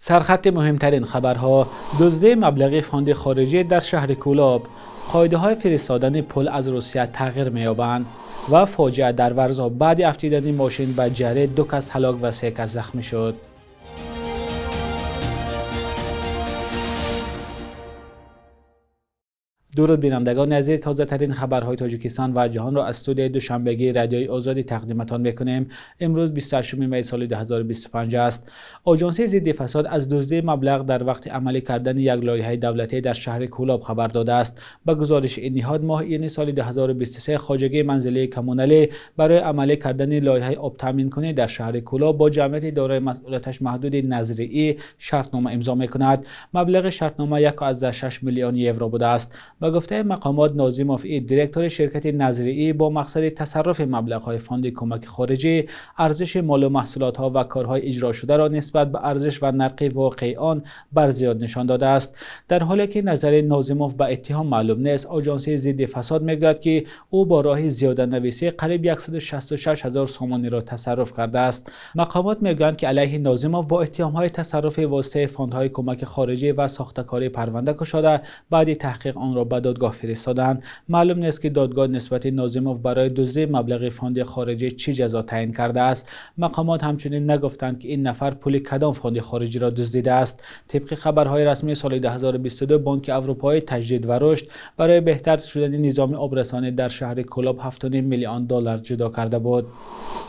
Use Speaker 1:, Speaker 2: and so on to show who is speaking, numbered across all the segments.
Speaker 1: سرخط مهمترین خبرها: دزدی مبلغ فاند خارجی در شهر کولاب، قاعده‌های فرستادن پول از روسیه تغییر می‌یابند و فاجعه در ورزا بعد افتیدن ماشین به جره 2 کس هلاک و 3 کس زخمی شد. درود بینندگان عزیز، تازه ترین خبرهای تاجیکستان و جهان را از استودیوی دوشنبگی رادیوی آزادی تقدیمتان میکنیم. امروز 28 می سال 2025 است. آژانس ضد فساد از دزدی مبلغ در وقت عملی کردن یک لایحه دولتی در شهر کولاب خبر داده است. به گزارش این نهاد ماه ایون سال 2023 خواجگی منزلی کمونالی برای عملی کردن لایحه آب تامین کنی در شهر کولاب با جمعیت دارای مسئولیتش محدود نظریه‌ای شرطنامه امضا میکند. مبلغ شرطنامه 1.6 میلیون یورو بوده است. با گفته مقامات، ناظیموف دیرکتور شرکت نظریه‌ای با مقصد تصرف مبلغ‌های فاند کمک خارجی، ارزش مال و محصولات‌ها و کارهای اجرا شده را نسبت به ارزش و نرخ واقعی آن برزیاد نشان داده است. در حالی که نظر ناظیموف به اتهام معلوم نیست، آژانس ضد فساد میگوید که او با راه زیاده‌نویسی قریب 166,000 سامانی را تصرف کرده است. مقامات میگویند که علیه ناظیموف با اتهام‌های تصرف واسطه فاندهای کمک خارجی و ساخته‌کاری پرونده گشوده، بعد تحقیق آن را به دادگاه فرستادند. معلوم نیست که دادگاه نسبت ناظیموف برای دزدی مبلغ فاند خارجی چه جزا تعیین کرده است. مقامات همچنین نگفتند که این نفر پول کدام فاند خارجی را دزدیده است. طبق خبرهای رسمی سال 2022 بانک اروپایی تجدید و رشد برای بهتر شدن نظام آبرسانی در شهر کولاب 7.5 میلیون دلار جدا کرده بود.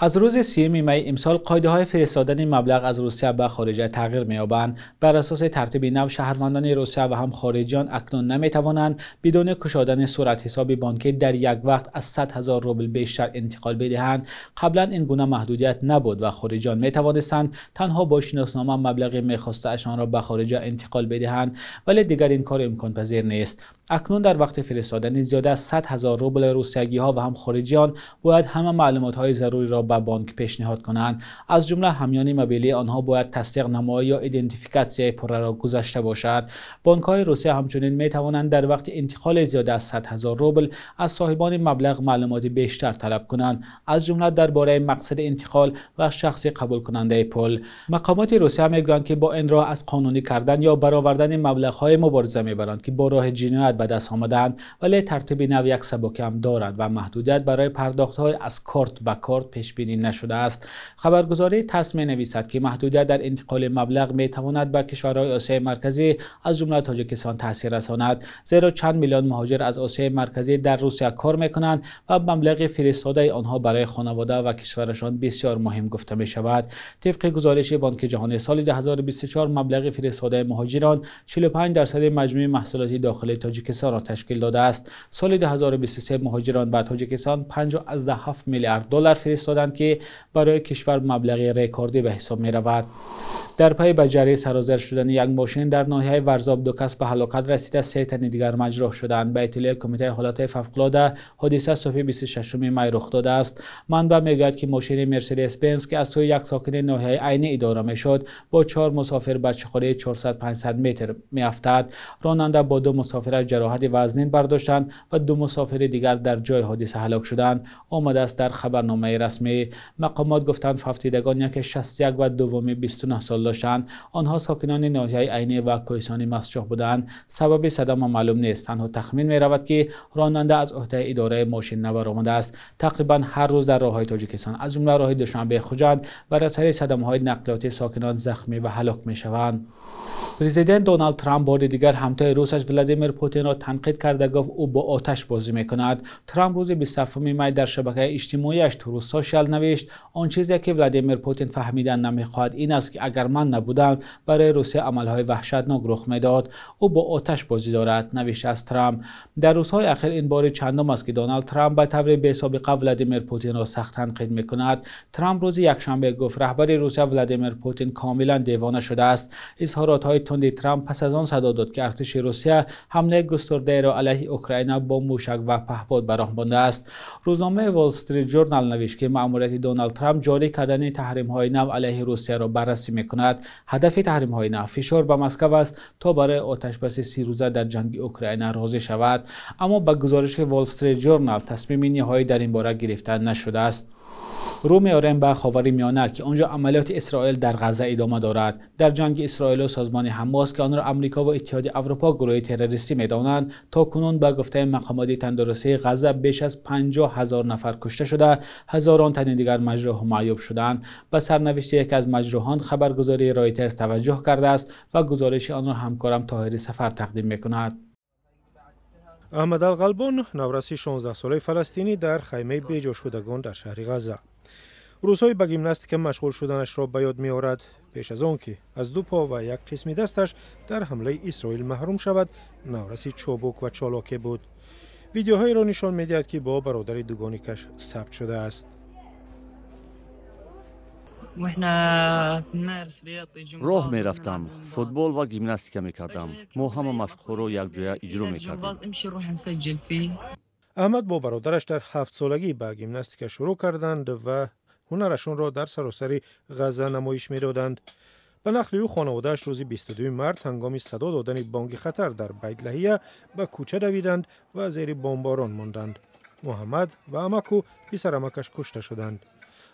Speaker 1: از روز 30 می امسال قاعده‌های فرستادن مبلغ از روسیه به خارج تغییر می‌یابند. بر اساس ترتیب نو، شهروندان روسیه و هم خارجیان اکنون نمی‌توانند بدون کشادن صورت حساب بانکی در یک وقت از 100,000 روبل بیشتر انتقال بدهند. قبلا این گونه محدودیت نبود و خارجیان می‌توانستند تنها با شناسنامه مبلغ می‌خواسته اشان را به خارج انتقال بدهند، ولی دیگر این کار امکان پذیر نیست. اکنون در وقت فرستادن زیاده از 100,000 روبل روسیگی‌ها و هم خارجیان باید همه معلومات‌های ضروری را به بانک پیشنهاد کنند. از جمله همیان موبیلی آنها باید تصدیق نمایی یا ایدنتیفیکاسیون پره را گذاشته باشد. بانک‌های روسیه همچنین می‌توانند در وقت انتقال زیاده از 100,000 روبل از صاحبان مبلغ معلومات بیشتر طلب کنند، از جمله درباره مقصد انتقال و شخص قبول کننده پول. مقامات روسیه میگویند که با این راه از قانونی کردن یا برآوردن مبلغ‌های مبارزه می‌برند که با راه جنایت به دست آمدند، ولی ترتیب نو یک سبک هم دارد و محدودیت برای پرداخت‌های از کارت به کارت پیش بینی نشده است. خبرگزاری تاس می‌نویسد که محدودیت در انتقال مبلغ می‌تواند به کشورهای آسیای مرکزی از جمله تاجیکستان تاثیر رساند، زیرا چند میلیون مهاجر از آسیای مرکزی در روسیه کار می‌کنند و مبلغ فرستاده آنها برای خانواده و کشورشان بسیار مهم گفته می‌شود. طبق گزارش بانک جهانی سال 2024 مبلغ فرستاده مهاجران 45% مجموع محصولات داخلی تاجیکستان را تشکیل داده است. سال 2023 مهاجران به تاجیکستان 5.7 میلیارد دلار فرستادند که برای کشور مبلغ رکوردی به حساب می‌رود. در پی به جریان سرازیر شدن یک ماشین در ناحیه ورزاب 2 کس به هلاکت رسیده، 3 تن دیگر مجروح شدند. به اطلاع کمیته حالات فوق‌العاده، حادثه صبح 26 می رخ داده است. منبع میگوید که ماشین مرسدس بنز که از سوی یک ساکن ناحیه عینی اداره میشد با 4 مسافر به چخوری 400-500 متر میافتاد. راننده با 2 مسافر جراحت وزنین برداشتند و 2 مسافر دیگر در جای حادثه هلاک شدند. آمده است در خبرنامه رسمی. مقامات گفتند افتیدگان یک 61 و دومی 29 سال داشتند. آنها ساکنان ناحیه عینی و کوهستانی مسجح بودند. سبب صدمه معلوم نیست. تنها تخمین می رود که راننده از عهده اداره ماشین نبرآمده است. تقریبا هر روز در راههای تاجیکستان از جمله راه دوشنبه خوجند بر اثر صدمه‌های نقلیاتی ساکنان زخمی و هلاک می شوند. پرزیدنت دونالد ترامپ بار دیگر همتای روسش ولادیمیر پوتین را تنقید کرده گفت او با آتش بازی میکند. ترامپ روز 27 می در شبکه اجتماعیش تروث سوشال نوشت: آن چیزی که ولادیمیر پوتین فهمیدن نمیخواهد این است که اگر من نبودم برای روسیه عملهای وحشتناک رخ میداد. او با آتش بازی دارد، نوشت از ترامپ. در روزهای اخیر این بار چندم است که دونالد ترامپ به طور بی‌سابقه ولادیمیر پوتین را سخت تنقید میکند. ترامپ روز یکشنبه گفت رهبر روسیه ولادیمیر پوتین کاملا دیوانه شده است. اظهارات تند ترامپ پس از آن صدا داد که ارتش روسیه حمله گسترده را علیه اوکراین با موشک و پهپاد به راه برده است. روزنامه وال استریت ژورنال نوشت که مأموریت دونالد ترامپ جاری کردن تحریم‌های نو علیه روسیه را بررسی می‌کند. هدف تحریم‌های نو فشار به مسکو است تا برای آتشبس 30 روزه در جنگ اوکراین راضی شود، اما به گزارش وال استریت ژورنال تصمیم نهایی در این باره گرفته نشده است. رو می‌آوریم به خاورمیانه که آنجا عملیات اسرائیل در غزه ادامه دارد. در جنگ اسرائیل و سازمان حماس که آن را آمریکا و اتحاد اروپا گروه تروریستی می‌دانند، تا کنون به گفته مقامات تندرستی غزه بیش از 50,000 نفر کشته شده، هزاران تن دیگر مجروح و معیوب شدند. به سرنوشت یکی از مجروحان خبرگزاری رایترز توجه کرده است و گزارش آن را همکارم طاهری سفر تقدیم می‌کند.
Speaker 2: احمد القلبون، نورسی 16 ساله فلسطینی در خیمه بیجا شدگان در شهر غزه. روزهای به گیمناستیک مشغول شدنش را به یاد می آورد پیش از آن که از 2 پا و 1 قسم دستش در حمله اسرائیل محروم شود. نورسی چابک و چالاک بود. ویدیوهایی را نشان می دهد که با برادر دوگانیکش ثبت شده است.
Speaker 3: راه می رفتم، فوتبال و گیمناستیک می کردم. ما همه مشق‌ها را یک جای اجرا می کردیم.
Speaker 2: احمد با برادرش در 7 سالگی به گیمناستیک شروع کردند و هنرشون را در سراسر غزه نمایش می دادند. به نقل او خانواده‌اش روز 22 مارس هنگام صدا دادن بانگ خطر در بیت لحیه به کوچه دویدند و زیر بمباران ماندند. محمد و عمکو پسر عمکش کشته شدند.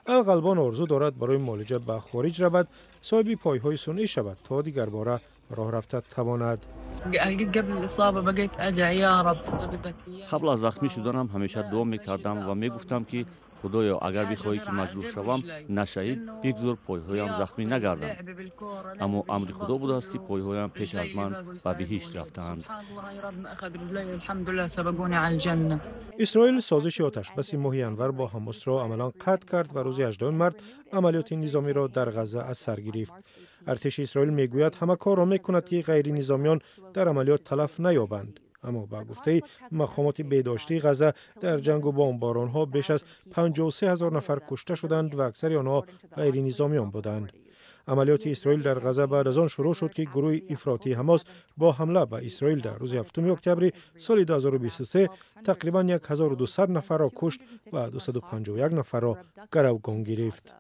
Speaker 2: القلبان آرزو دارد برای معالجه به خارج رود، صاحب پایهای صنعی شود تا دیگر باره راه رفته تواند.
Speaker 3: قبل از زخمی شدنم همیشه دعا می‌کردم و می‌گفتم که خدایا اگر بخواهی که مجروح شوم نشهید بگذار پایهایم زخمی نگردند. اما امر خدا بوده است که پایهایم پیش از من به بهشت رفتند.
Speaker 2: اسرائیل سازش آتش بس ماه انور با حماس را عملاً قطع کرد و روز 18 مارس عملیات نظامی را در غزه از سر گرفت. ارتش اسرائیل میگوید همه کار را میکند که غیر نظامیان در عملیات تلف نیابند. اما با گفته مقامات بهداشتی غزه در جنگ و بمباران ها بیش از 53,000 نفر کشته شدند و اکثر آنها غیر نظامیان بودند. عملیات اسرائیل در غزه بعد از آن شروع شد که گروه افراطی حماس با حمله به اسرائیل در روز 7 اکتبر سال 2023 تقریبا 1200 نفر را کشت و 251 نفر را گروگان گرفت.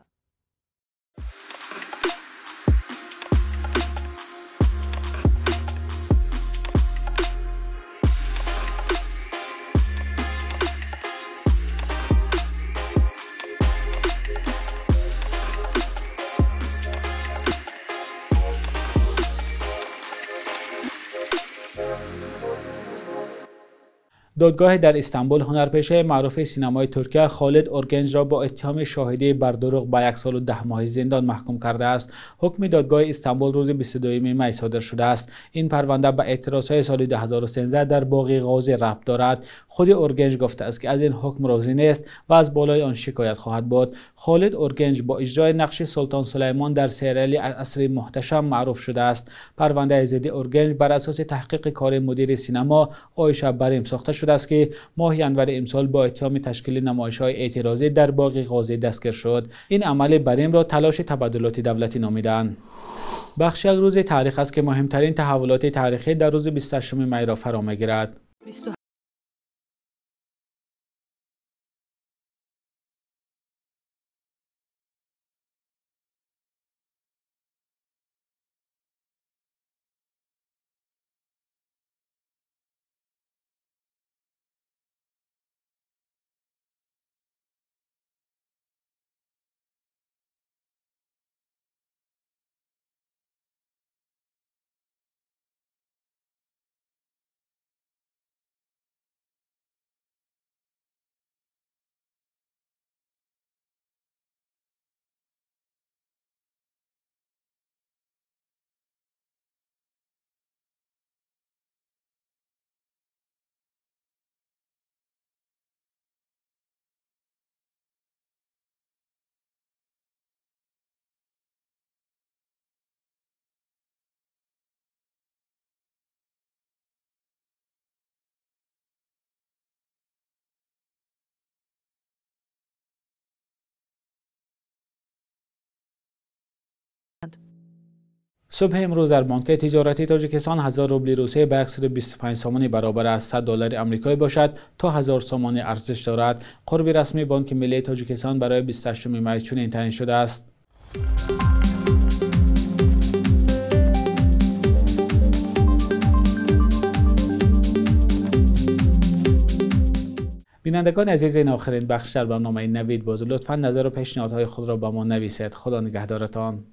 Speaker 1: دادگاه در استانبول هنرپیشه معروف سینمای ترکیه خالد اورگنج را با اتهام شاهدی بر دروغ به 1 سال و 10 ماه زندان محکوم کرده است. حکم دادگاه استانبول روز 22 می صادر شده است. این پرونده به اعتراضهای سال 2013 در باغ غازی ربط دارد. خود اورگنج گفته است که از این حکم راضی نیست و از بالای آن شکایت خواهد بود. خالد اورگنج با اجرای نقش سلطان سلیمان در سریال عصر محتشم معروف شده است. پرونده ضد اورگنج بر اساس تحقیق کار مدیر سینما عایشه بریم ساخته شده است که ماه ژانویه امسال با اتهام تشکیل نمایش‌های اعتراضی در باغ غازی دستگیر شد. این عمل بریم را تلاش تبادلات دولتی نامیدند. بخش یک روز تاریخ است که مهمترین تحولات تاریخی در روز 28 می را فرا می‌گیرد. صبح امروز در بانک تجارتی تاجیکستان 1000 روبل روسیه به 125 سامانی برابر است 100 دلار آمریکایی باشد تا 1000 سامانی ارزش دارد. قرب رسمی بانک ملی تاجیکستان برای 28 می چنین تعیین شده است. بینندگان عزیز، این آخرین بخش در برنامه نوید بود. لطفاً نظر و پیشنهادهای خود را با ما نویسید. خدا نگهدارتان.